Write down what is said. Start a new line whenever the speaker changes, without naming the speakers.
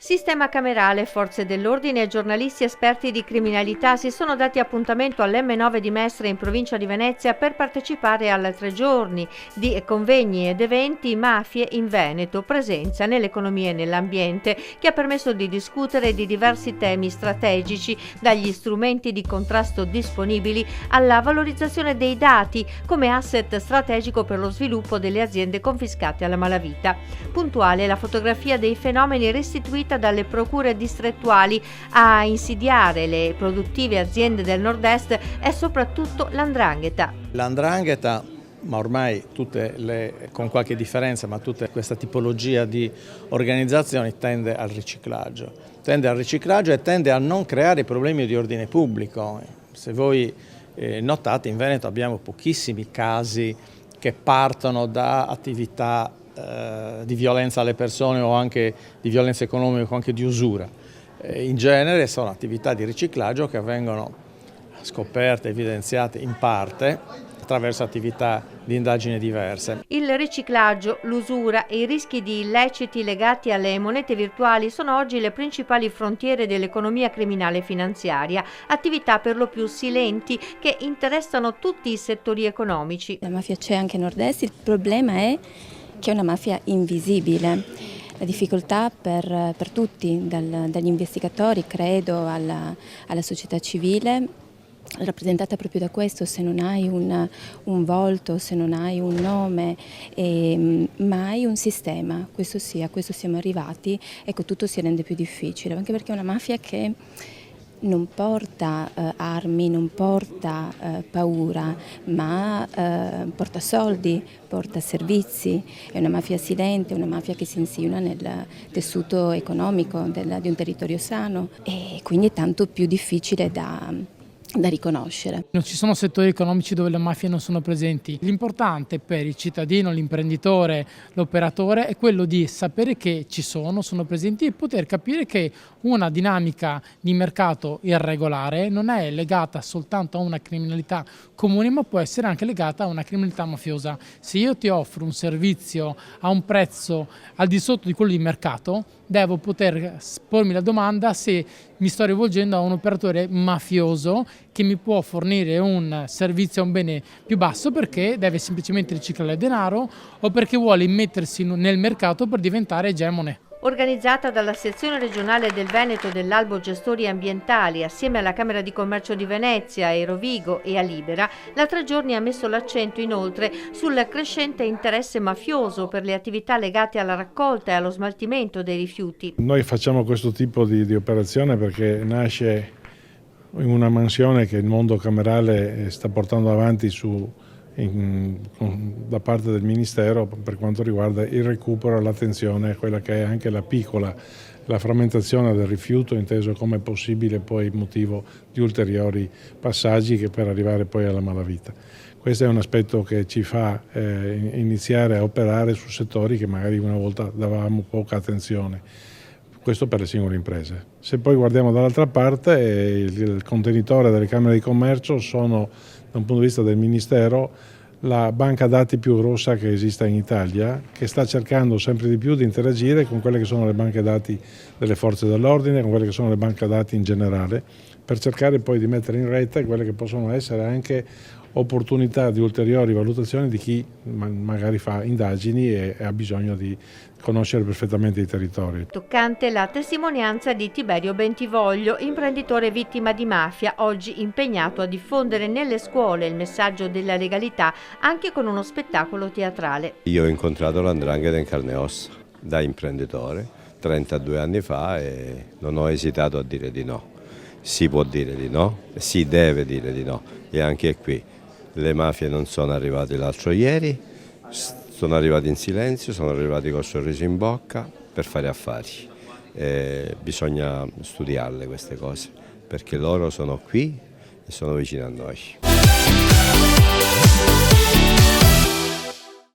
Sistema camerale, forze dell'ordine e giornalisti esperti di criminalità si sono dati appuntamento all'M9 di Mestre in provincia di Venezia per partecipare a 3 giorni di convegni ed eventi Mafie in Veneto, presenza nell'economia e nell'ambiente, che ha permesso di discutere di diversi temi strategici, dagli strumenti di contrasto disponibili alla valorizzazione dei dati come asset strategico per lo sviluppo delle aziende confiscate alla malavita. Puntuale la fotografia dei fenomeni restituita dalle procure distrettuali. A insidiare le produttive aziende del nord-est è soprattutto l''ndrangheta.
L''ndrangheta, ma ormai con qualche differenza, ma tutta questa tipologia di organizzazioni tende al riciclaggio e tende a non creare problemi di ordine pubblico. Se voi notate, in Veneto abbiamo pochissimi casi che partono da attività di violenza alle persone o anche di violenza economica o anche di usura. In genere sono attività di riciclaggio che vengono scoperte, evidenziate in parte attraverso attività di indagine diverse.
Il riciclaggio, l'usura e i rischi di illeciti legati alle monete virtuali sono oggi le principali frontiere dell'economia criminale finanziaria, attività per lo più silenti che interessano tutti i settori economici.
La mafia c'è anche a nord-est, il problema è che è una mafia invisibile. La difficoltà per tutti, dagli investigatori, credo, alla società civile, è rappresentata proprio da questo: se non hai un volto, se non hai un nome, ma hai un sistema, questo sì, a questo siamo arrivati, ecco, tutto si rende più difficile, anche perché è una mafia che non porta armi, non porta paura, ma porta soldi, porta servizi. È una mafia silente, una mafia che si insinua nel tessuto economico di un territorio sano, e quindi è tanto più difficile da riconoscere.
Non ci sono settori economici dove le mafie non sono presenti. L'importante per il cittadino, l'imprenditore, l'operatore è quello di sapere che sono presenti e poter capire che una dinamica di mercato irregolare non è legata soltanto a una criminalità comune, ma può essere anche legata a una criminalità mafiosa. Se io ti offro un servizio a un prezzo al di sotto di quello di mercato, devo poter pormi la domanda se mi sto rivolgendo a un operatore mafioso che mi può fornire un servizio a un bene più basso perché deve semplicemente riciclare denaro o perché vuole immettersi nel mercato per diventare egemone.
Organizzata dalla sezione regionale del Veneto dell'Albo Gestori Ambientali assieme alla Camera di Commercio di Venezia, Aerovigo e Alibera, la 3 giorni ha messo l'accento inoltre sul crescente interesse mafioso per le attività legate alla raccolta e allo smaltimento dei rifiuti.
Noi facciamo questo tipo di operazione perché nasce in una mansione che il mondo camerale sta portando avanti da parte del Ministero per quanto riguarda il recupero e l'attenzione a quella che è anche la frammentazione del rifiuto, inteso come possibile poi motivo di ulteriori passaggi che per arrivare poi alla malavita. Questo è un aspetto che ci fa iniziare a operare su settori che magari una volta davamo poca attenzione. Questo per le singole imprese. Se poi guardiamo dall'altra parte, il contenitore delle Camere di Commercio sono, da un punto di vista del Ministero, la banca dati più grossa che esista in Italia, che sta cercando sempre di più di interagire con quelle che sono le banche dati delle forze dell'ordine, con quelle che sono le banche dati in generale, per cercare poi di mettere in rete quelle che possono essere anche opportunità di ulteriori valutazioni di chi magari fa indagini e ha bisogno di conoscere perfettamente i territori.
Toccante la testimonianza di Tiberio Bentivoglio, imprenditore vittima di mafia, oggi impegnato a diffondere nelle scuole il messaggio della legalità anche con uno spettacolo teatrale.
Io ho incontrato l''ndrangheta in carne e ossa da imprenditore 32 anni fa e non ho esitato a dire di no. Si può dire di no, si deve dire di no, e anche qui le mafie non sono arrivate l'altro ieri, sono arrivati in silenzio, sono arrivati col sorriso in bocca per fare affari. Bisogna studiarle queste cose perché loro sono qui e sono vicini a noi.